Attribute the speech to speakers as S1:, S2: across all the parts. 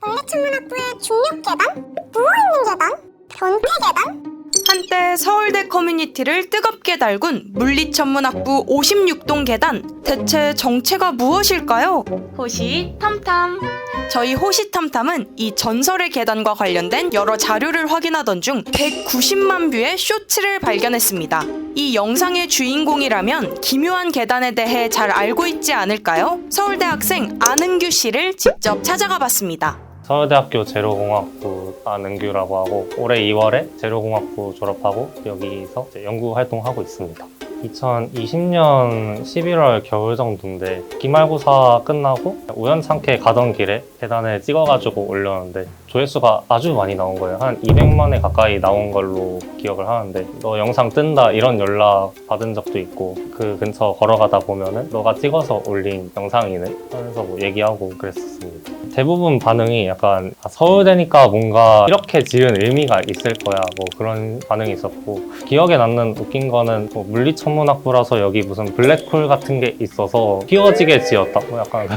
S1: 물리천문학부의 중력계단? 누워있는 계단? 변태계단?
S2: 한때 서울대 커뮤니티를 뜨겁게 달군 물리천문학부 56동 계단. 대체 정체가 무엇일까요? 호시탐탐. 저희 호시탐탐은 이 전설의 계단과 관련된 여러 자료를 확인하던 중 190만 뷰의 쇼츠를 발견했습니다. 이 영상의 주인공이라면 기묘한 계단에 대해 잘 알고 있지 않을까요? 서울대 학생 안은규 씨를 직접 찾아가 봤습니다.
S3: 서울대학교 재료공학부 안은규라고 하고 올해 2월에 재료공학부 졸업하고 여기서 이제 연구 활동하고 있습니다. 2020년 11월 겨울 정도인데 기말고사 끝나고 우연찮게 가던 길에 계단을 찍어가지고 올렸는데 조회수가 아주 많이 나온 거예요. 한 200만에 가까이 나온 걸로 기억을 하는데 너 영상 뜬다 이런 연락 받은 적도 있고 그 근처 걸어가다 보면은 너가 찍어서 올린 영상이네 하면서 뭐 얘기하고 그랬었습니다. 대부분 반응이 약간 서울대니까 뭔가 이렇게 지은 의미가 있을 거야 뭐 그런 반응이 있었고 기억에 남는 웃긴 거는 뭐 물리천문학부라서 여기 무슨 블랙홀 같은 게 있어서 끼워지게 지었다 뭐 약간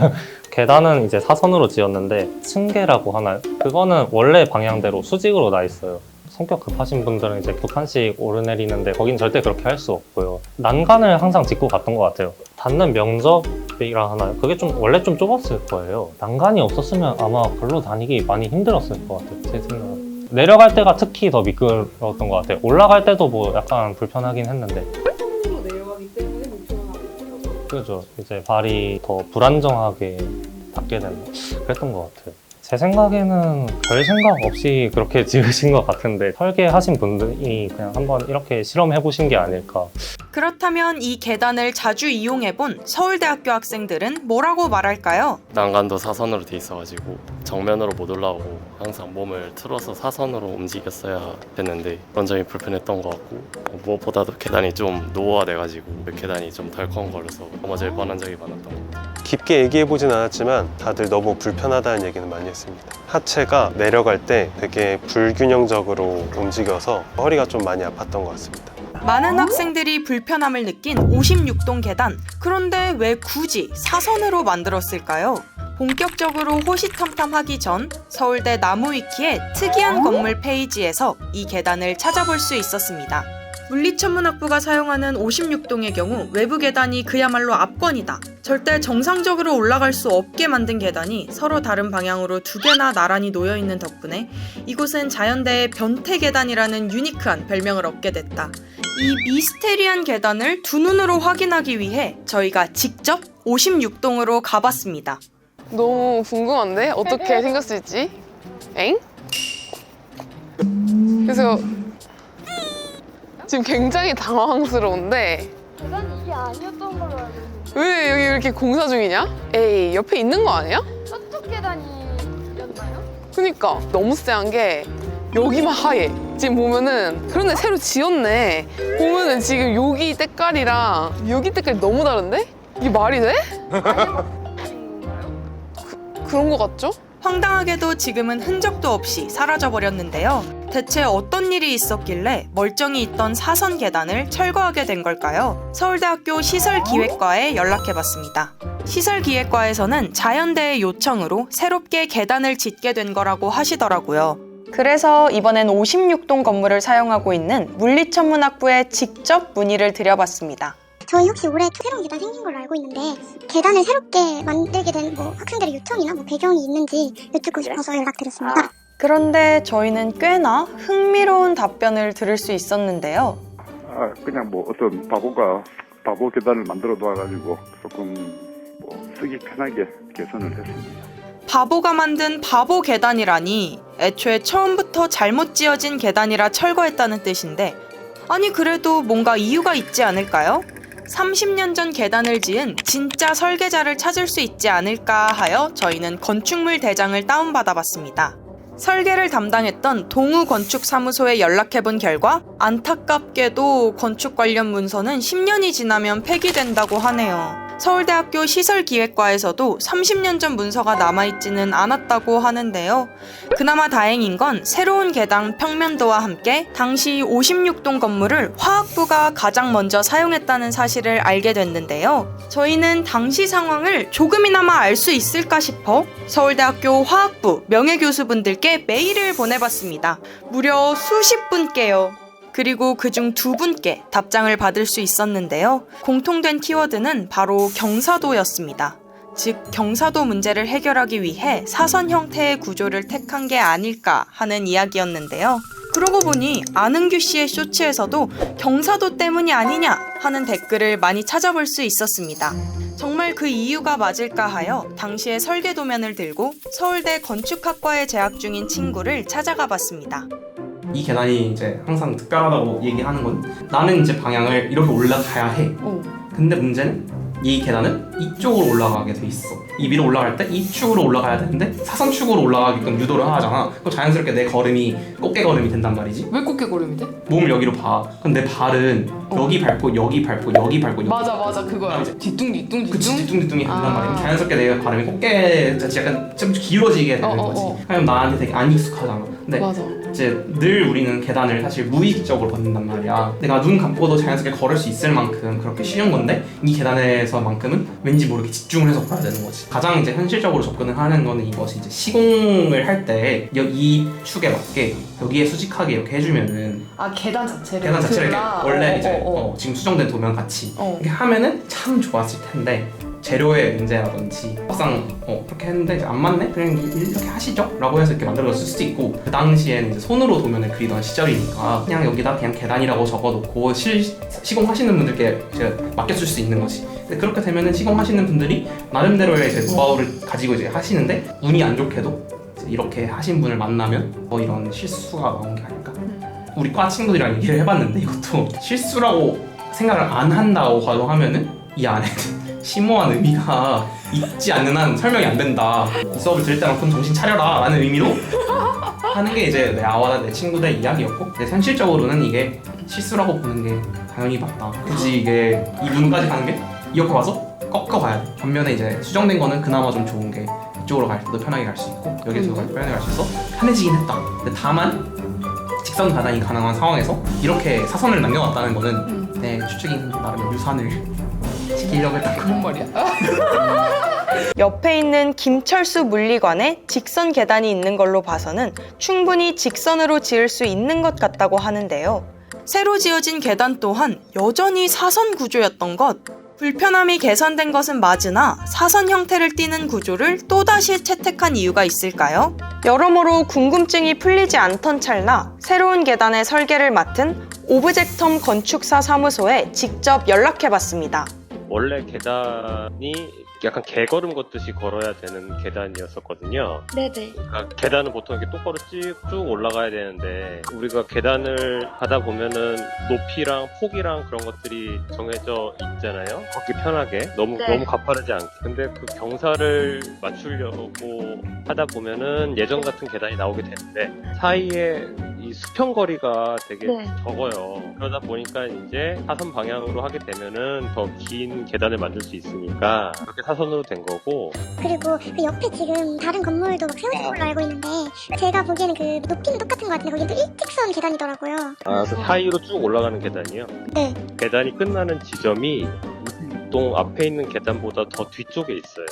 S3: 계단은 이제 사선으로 지었는데 층계라고 하나요? 그거는 원래 방향대로 수직으로 나 있어요. 성격 급하신 분들은 이제 두 칸씩 오르내리는데 거긴 절대 그렇게 할 수 없고요. 난간을 항상 짚고 갔던 것 같아요. 닿는 면적이라 하나요? 그게 좀 원래 좀 좁았을 거예요. 난간이 없었으면 아마 별로 다니기 많이 힘들었을 것 같아요. 제 생각은. 내려갈 때가 특히 더 미끄러웠던 것 같아요. 올라갈 때도 뭐 약간 불편하긴 했는데.
S4: 사선으로 내려가기 때문에 불편하고
S3: 그죠. 이제 발이 더 불안정하게 닿게 되는 그랬던 것 같아요. 제 생각에는 별 생각 없이 그렇게 지으신 것 같은데 설계하신 분들이 그냥 한번 이렇게 실험해보신 게 아닐까.
S2: 그렇다면 이 계단을 자주 이용해본 서울대학교 학생들은 뭐라고 말할까요?
S5: 난간도 사선으로 돼 있어가지고 정면으로 못 올라오고 항상 몸을 틀어서 사선으로 움직였어야 됐는데 그런 점이 불편했던 것 같고 무엇보다도 계단이 좀 노후화돼가지고 그 계단이 좀 덜컹거려서 넘어질 뻔한 적이 많았던 것 같아요.
S6: 깊게 얘기해보진 않았지만 다들 너무 불편하다는 얘기는 많이 했습니다. 하체가 내려갈 때 되게 불균형적으로 움직여서 허리가 좀 많이 아팠던 것 같습니다.
S2: 많은 학생들이 불편함을 느낀 56동 계단. 그런데 왜 굳이 사선으로 만들었을까요? 본격적으로 호시탐탐하기 전 서울대 나무위키의 특이한 건물 페이지에서 이 계단을 찾아볼 수 있었습니다. 물리천문학부가 사용하는 56동의 경우 외부 계단이 그야말로 압권이다. 절대 정상적으로 올라갈 수 없게 만든 계단이 서로 다른 방향으로 두 개나 나란히 놓여있는 덕분에 이곳은 자연대의 변태계단이라는 유니크한 별명을 얻게 됐다. 이 미스테리한 계단을 두 눈으로 확인하기 위해 저희가 직접 56동으로 가봤습니다.
S4: 너무 궁금한데? 어떻게 생겼을지? 엥? 그래서 지금 굉장히 당황스러운데
S1: 계단이 이게 아니었던 걸로 알고 있는데
S4: 왜 여기 이렇게 공사 중이냐? 에이 옆에 있는 거 아니야?
S1: 저쪽 계단이었나요?
S4: 그니까 너무 쎄한 게 여기만 하얘. 지금 보면은 그런데 새로 지었네. 보면은 지금 여기 때깔이랑 여기 때깔이 너무 다른데? 이게 말이 돼? 그런 거 같죠?
S2: 황당하게도 지금은 흔적도 없이 사라져버렸는데요. 대체 어떤 일이 있었길래 멀쩡히 있던 사선 계단을 철거하게 된 걸까요? 서울대학교 시설기획과에 연락해봤습니다. 시설기획과에서는 자연대의 요청으로 새롭게 계단을 짓게 된 거라고 하시더라고요. 그래서 이번엔 56동 건물을 사용하고 있는 물리천문학부에 직접 문의를 드려봤습니다.
S1: 저희 혹시 올해 새로운 계단 생긴 걸로 알고 있는데 계단을 새롭게 만들게 된 뭐 학생들의 요청이나 뭐 배경이 있는지 여쭙고 싶어서 연락드렸습니다.
S2: 그런데 저희는 꽤나 흥미로운 답변을 들을 수 있었는데요.
S7: 그냥 뭐 어떤 바보가 바보 계단을 만들어 놔가지고 조금 뭐 쓰기 편하게 개선을 했습니다.
S2: 바보가 만든 바보 계단이라니 애초에 처음부터 잘못 지어진 계단이라 철거했다는 뜻인데 아니 그래도 뭔가 이유가 있지 않을까요? 30년 전 계단을 지은 진짜 설계자를 찾을 수 있지 않을까 하여 저희는 건축물 대장을 다운받아봤습니다. 설계를 담당했던 동우건축사무소에 연락해본 결과 안타깝게도 건축 관련 문서는 10년이 지나면 폐기된다고 하네요. 서울대학교 시설기획과에서도 30년 전 문서가 남아있지는 않았다고 하는데요. 그나마 다행인 건 새로운 계단 평면도와 함께 당시 56동 건물을 화학부가 가장 먼저 사용했다는 사실을 알게 됐는데요. 저희는 당시 상황을 조금이나마 알 수 있을까 싶어 서울대학교 화학부 명예교수분들께 메일을 보내봤습니다. 무려 수십 분께요. 그리고 그중 2분께 답장을 받을 수 있었는데요. 공통된 키워드는 바로 경사도였습니다. 즉, 경사도 문제를 해결하기 위해 사선 형태의 구조를 택한 게 아닐까 하는 이야기였는데요. 그러고 보니 안은규 씨의 쇼츠에서도 경사도 때문이 아니냐 하는 댓글을 많이 찾아볼 수 있었습니다. 정말 그 이유가 맞을까 하여 당시의 설계 도면을 들고 서울대 건축학과에 재학 중인 친구를 찾아가 봤습니다.
S8: 이 계단이 이제 항상 특별하다고 얘기하는 건 나는 이제 방향을 이렇게 올라가야 해. 근데 문제는 이 계단은 이쪽으로 올라가게 돼 있어. 이 위로 올라갈 때 이 축으로 올라가야 되는데 사선축으로 올라가게끔 유도를 하잖아. 그럼 자연스럽게 내 걸음이 꽃게 걸음이 된단 말이지.
S4: 왜 꽃게 걸음이 돼?
S8: 몸을 여기로 봐. 그럼 내 발은 여기 밟고 여기 밟고 여기 밟고 여기.
S4: 맞아 그거야.
S8: 이제
S4: 뒤뚱뒤뚱
S8: 그치, 뒤뚱뒤뚱이 된단
S4: 아.
S8: 말이야. 자연스럽게 내 발음이 꽃게 같이 약간 좀 길어지게 되는 거지. 그럼 나한테 되게 안 익숙하잖아. 근데
S4: 맞아.
S8: 이제 늘 우리는 계단을 사실 무의식적으로 걷는단 말이야. 내가 눈 감고도 자연스럽게 걸을 수 있을 만큼 그렇게 쉬운 건데 이 계단에서만큼은 왠지 모르게 집중을 해서 걸어야 되는 거지. 가장 이제 현실적으로 접근을 하는 거는 이것이 이제 시공을 할 때 이 축에 맞게 여기에 수직하게 이렇게 해주면은
S4: 계단 자체를
S8: 이렇게 원래 이제 지금 수정된 도면 같이 이렇게 하면은 참 좋았을 텐데 재료의 문제라든지 막상 그렇게 했는데 이제 안 맞네? 그냥 이렇게 하시죠? 라고 해서 이렇게 만들어졌을 수도 있고 그 당시에는 이제 손으로 도면을 그리던 시절이니까 그냥 여기다 그냥 계단이라고 적어놓고 시공하시는 분들께 이제 맡겨줄 수 있는 거지. 근데 그렇게 되면은 시공하시는 분들이 나름대로의 이제 노하우를 가지고 이제 하시는데 운이 안 좋게도 이제 이렇게 하신 분을 만나면 이런 실수가 나온 게 아닐까. 우리 과 친구들이랑 얘기를 해봤는데 이것도 실수라고 생각을 안 한다고 가정하면은 이 안에 심오한 의미가 있지 않는 한 설명이 안 된다. 이 수업을 들을 때만큼 정신 차려라 라는 의미로 하는 게 이제 나와 내 친구들의 이야기였고 근데 현실적으로는 이게 실수라고 보는 게 당연히 맞다. 굳이 이게 이 부분까지 가는 게 이렇게 와서 꺾어가야 돼. 반면에 이제 수정된 거는 그나마 좀 좋은 게 이쪽으로 갈 때도 편하게 갈 수 있고 여기서 편하게 갈 수 있어서 편해지긴 했다. 근데 다만 직선 가단이 가능한 상황에서 이렇게 사선을 남겨놨다는 거는 내 추측인 나름의 유산을 지키려고 했던 거.
S4: 뭔 말이야?
S2: 옆에 있는 김철수 물리관에 직선 계단이 있는 걸로 봐서는 충분히 직선으로 지을 수 있는 것 같다고 하는데요. 새로 지어진 계단 또한 여전히 사선 구조였던 것. 불편함이 개선된 것은 맞으나 사선 형태를 띠는 구조를 또다시 채택한 이유가 있을까요? 여러모로 궁금증이 풀리지 않던 찰나 새로운 계단의 설계를 맡은 오브젝텀 건축사 사무소에 직접 연락해봤습니다.
S9: 원래 계단이 약간 개걸음 걷듯이 걸어야 되는 계단이었었거든요.
S1: 네네.
S9: 그러니까 계단은 보통 이렇게 똑바로 쭉 올라가야 되는데 우리가 계단을 가다 보면은 높이랑 폭이랑 그런 것들이 정해져 있잖아요. 걷기 편하게 너무 가파르지 않게. 근데 그 경사를 맞추려고 하다 보면은 예전 같은 계단이 나오게 되는데 사이에 이 수평거리가 되게 적어요. 그러다 보니까 이제 사선 방향으로 하게 되면은 더 긴 계단을 만들 수 있으니까 그렇게 사선으로 된 거고.
S1: 그리고 그 옆에 지금 다른 건물도 막 세워진 걸로 알고 있는데 제가 보기에는 그 높이는 똑같은 것 같은데 거긴 또 일직선 계단이더라고요.
S9: 그 사이로 쭉 올라가는 계단이요?
S1: 네.
S9: 계단이 끝나는 지점이 56동 앞에 있는 계단보다 더 뒤쪽에 있어요.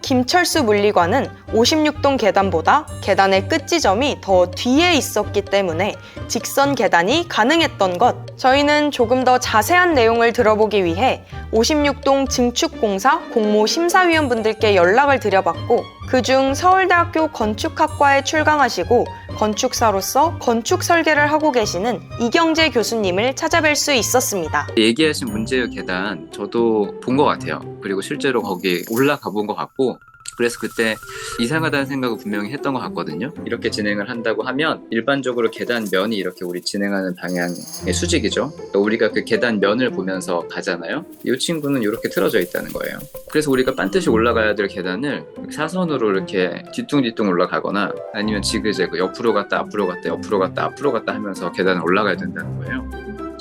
S2: 김철수 물리관은 56동 계단보다 계단의 끝 지점이 더 뒤에 있었기 때문에 직선 계단이 가능했던 것. 저희는 조금 더 자세한 내용을 들어보기 위해 56동 증축공사 공모 심사위원분들께 연락을 드려봤고 그중 서울대학교 건축학과에 출강하시고 건축사로서 건축 설계를 하고 계시는 이경재 교수님을 찾아뵐 수 있었습니다.
S10: 얘기하신 문제의 계단 저도 본 것 같아요. 그리고 실제로 거기 올라가 본 것 같고 그래서 그때 이상하다는 생각을 분명히 했던 것 같거든요. 이렇게 진행을 한다고 하면 일반적으로 계단 면이 이렇게 우리 진행하는 방향의 수직이죠. 그러니까 우리가 그 계단 면을 보면서 가잖아요. 이 친구는 이렇게 틀어져 있다는 거예요. 그래서 우리가 반드시 올라가야 될 계단을 사선으로 이렇게 뒤뚱뒤뚱 올라가거나 아니면 지그재그 옆으로 갔다 앞으로 갔다 옆으로 갔다 앞으로 갔다 하면서 계단을 올라가야 된다는 거예요.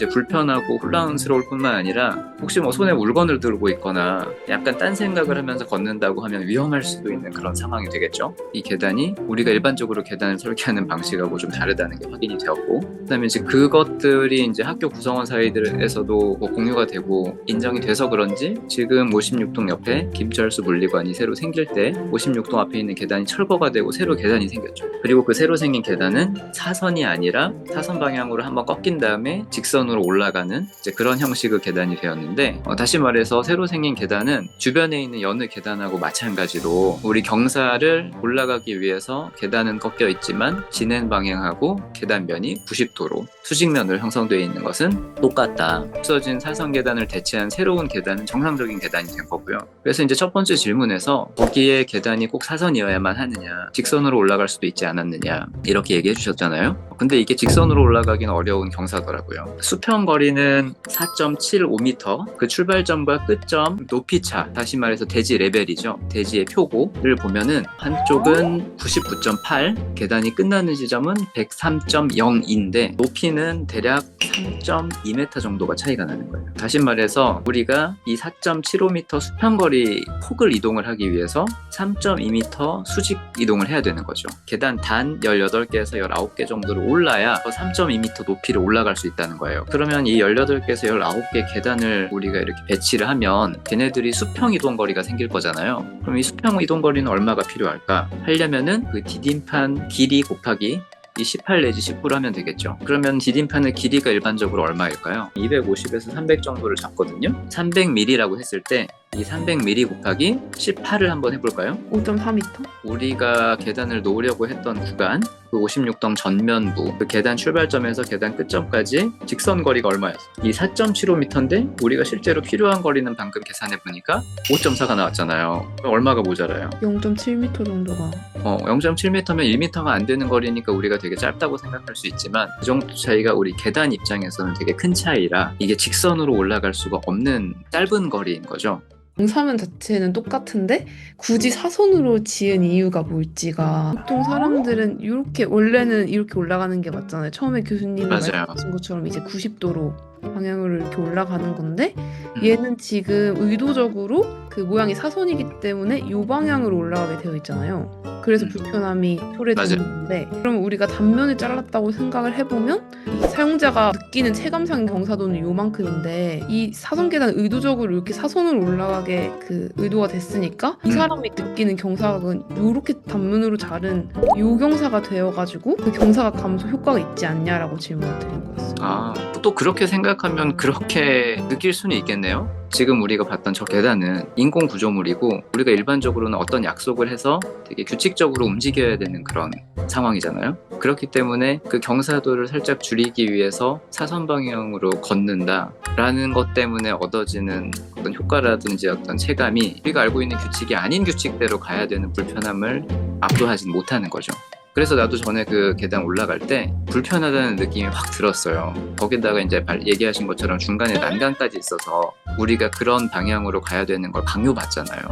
S10: 이제 불편하고 혼란스러울 뿐만 아니라 혹시 뭐 손에 물건을 들고 있거나 약간 딴 생각을 하면서 걷는다고 하면 위험할 수도 있는 그런 상황이 되겠죠. 이 계단이 우리가 일반적으로 계단을 설계하는 방식하고 좀 다르다는 게 확인이 되었고, 그다음에 이제 그것들이 이제 학교 구성원 사이들에서도 뭐 공유가 되고 인정이 돼서 그런지 지금 56동 옆에 김철수 물리관이 새로 생길 때 56동 앞에 있는 계단이 철거가 되고 새로 계단이 생겼죠. 그리고 그 새로 생긴 계단은 사선이 아니라 사선 방향으로 한번 꺾인 다음에 직선으로 올라가는 이제 그런 형식의 계단이 되었는데, 다시 말해서 새로 생긴 계단은 주변에 있는 여느 계단하고 마찬가지로 우리 경사를 올라가기 위해서 계단은 꺾여 있지만 진행 방향하고 계단면이 90도로 수직면으로 형성되어 있는 것은 똑같다. 없어진 사선 계단을 대체한 새로운 계단은 정상적인 계단이 된 거고요. 그래서 이제 첫 번째 질문에서 거기에 계단이 꼭 사선이어야만 하느냐, 직선으로 올라갈 수도 있지 않았느냐 이렇게 얘기해 주셨잖아요. 근데 이게 직선으로 올라가기는 어려운 경사더라고요. 수평 거리는 4.75m, 그 출발점과 끝점 높이차, 다시 말해서 대지 레벨이죠. 대지의 표고를 보면은 한쪽은 99.8, 계단이 끝나는 지점은 103.0인데 높이는 대략 3.2m 정도가 차이가 나는 거예요. 다시 말해서 우리가 이 4.75m 수평거리 폭을 이동을 하기 위해서 3.2m 수직 이동을 해야 되는 거죠. 계단 단 18개에서 19개 정도를 올라야 3.2m 높이를 올라갈 수 있다는 거예요. 그러면 이 18개에서 19개 계단을 우리가 이렇게 배치를 하면 걔네들이 수평 이동거리가 생길 거잖아요. 그럼 이 수평 이동거리는 얼마가 필요할까? 하려면은 그 디딤판 길이 곱하기 이 18 내지 19로 하면 되겠죠. 그러면 디딤판의 길이가 일반적으로 얼마일까요? 250에서 300 정도를 잡거든요. 300mm라고 했을 때 이 300mm 곱하기 18을 한번 해볼까요?
S4: 5.4m?
S10: 우리가 계단을 놓으려고 했던 구간, 그 56동 전면부, 그 계단 출발점에서 계단 끝점까지 직선 거리가 얼마였어? 이 4.75m인데 우리가 실제로 필요한 거리는 방금 계산해 보니까 5.4가 나왔잖아요. 얼마가 모자라요?
S4: 0.7m 정도가.
S10: 0.7m면 1m가 안 되는 거리니까 우리가 되게 짧다고 생각할 수 있지만 그 정도 차이가 우리 계단 입장에서는 되게 큰 차이라 이게 직선으로 올라갈 수가 없는 짧은 거리인 거죠.
S4: 경사면 자체는 똑같은데 굳이 사선으로 지은 이유가 뭘지가, 보통 사람들은 이렇게 원래는 이렇게 올라가는 게 맞잖아요. 처음에 교수님이
S10: 맞아요.
S4: 말씀하신 것처럼 이제 90도로 방향으로 이렇게 올라가는 건데 얘는 지금 의도적으로 그 모양이 사선이기 때문에 이 방향으로 올라가게 되어 있잖아요. 그래서 불편함이 초래되는 건데, 그럼 우리가 단면을 잘랐다고 생각을 해보면 이 사용자가 느끼는 체감상 경사도는 요만큼인데 이 사선 계단 의도적으로 이렇게 사선으로 올라가게 그 의도가 됐으니까 이 사람이 느끼는 경사각은 이렇게 단면으로 자른 요 경사가 되어가지고 그 경사각 감소 효과가 있지 않냐라고 질문을 드린 거였어요.
S10: 또 그렇게 생각하면 그렇게 느낄 수는 있겠네요. 지금 우리가 봤던 저 계단은 인공 구조물이고 우리가 일반적으로는 어떤 약속을 해서 되게 규칙적으로 움직여야 되는 그런 상황이잖아요. 그렇기 때문에 그 경사도를 살짝 줄이기 위해서 사선 방향으로 걷는다라는 것 때문에 얻어지는 어떤 효과라든지 어떤 체감이 우리가 알고 있는 규칙이 아닌 규칙대로 가야 되는 불편함을 압도하지 못하는 거죠. 그래서 나도 전에 그 계단 올라갈 때 불편하다는 느낌이 확 들었어요. 거기다가 이제 얘기하신 것처럼 중간에 난간까지 있어서 우리가 그런 방향으로 가야 되는 걸 강요받잖아요.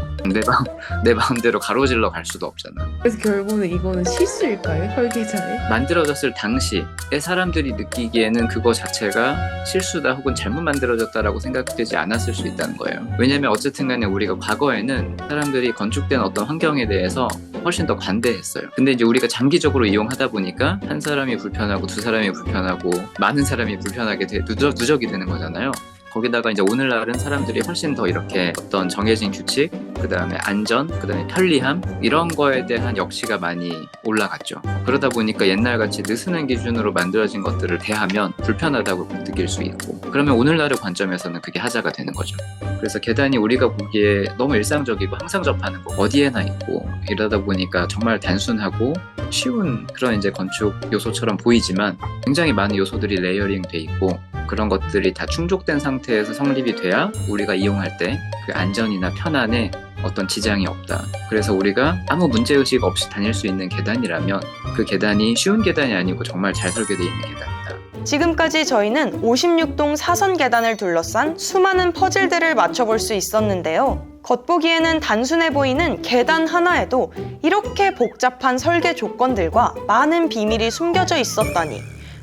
S10: 내 마음대로 가로질러 갈 수도 없잖아.
S4: 그래서 결국은 이거는 실수일까요? 설계자의?
S10: 만들어졌을 당시에 사람들이 느끼기에는 그거 자체가 실수다 혹은 잘못 만들어졌다라고 생각되지 않았을 수 있다는 거예요. 왜냐면 어쨌든 간에 우리가 과거에는 사람들이 건축된 어떤 환경에 대해서 훨씬 더 관대했어요. 근데 이제 우리가 장기적으로 이용하다 보니까 한 사람이 불편하고 두 사람이 불편하고 많은 사람이 불편하게 누적이 되는 거잖아요. 거기다가 이제 오늘날은 사람들이 훨씬 더 이렇게 어떤 정해진 규칙, 그 다음에 안전, 그 다음에 편리함 이런 거에 대한 역시가 많이 올라갔죠. 그러다 보니까 옛날같이 느슨한 기준으로 만들어진 것들을 대하면 불편하다고 느낄 수 있고, 그러면 오늘날의 관점에서는 그게 하자가 되는 거죠. 그래서 계단이 우리가 보기에 너무 일상적이고 항상 접하는 거 어디에나 있고 이러다 보니까 정말 단순하고 쉬운 그런 이제 건축 요소처럼 보이지만 굉장히 많은 요소들이 레이어링 돼 있고 그런 것들이 다 충족된 상태에서 성립이 돼야 우리가 이용할 때 그 안전이나 편안에 어떤 지장이 없다. 그래서 우리가 아무 문제의식 없이 다닐 수 있는 계단이라면 그 계단이 쉬운 계단이 아니고 정말 잘 설계되어 있는 계단이다.
S2: 지금까지 저희는 56동 사선 계단을 둘러싼 수많은 퍼즐들을 맞춰볼 수 있었는데요. 겉보기에는 단순해 보이는 계단 하나에도 이렇게 복잡한 설계 조건들과 많은 비밀이 숨겨져 있었다니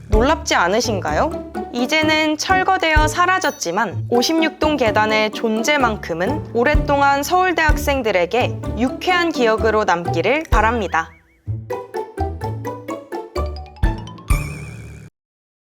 S2: 놀랍지 않으신가요? 이제는 철거되어 사라졌지만 56동 계단의 존재만큼은 오랫동안 서울대 학생들에게 유쾌한 기억으로 남기를 바랍니다.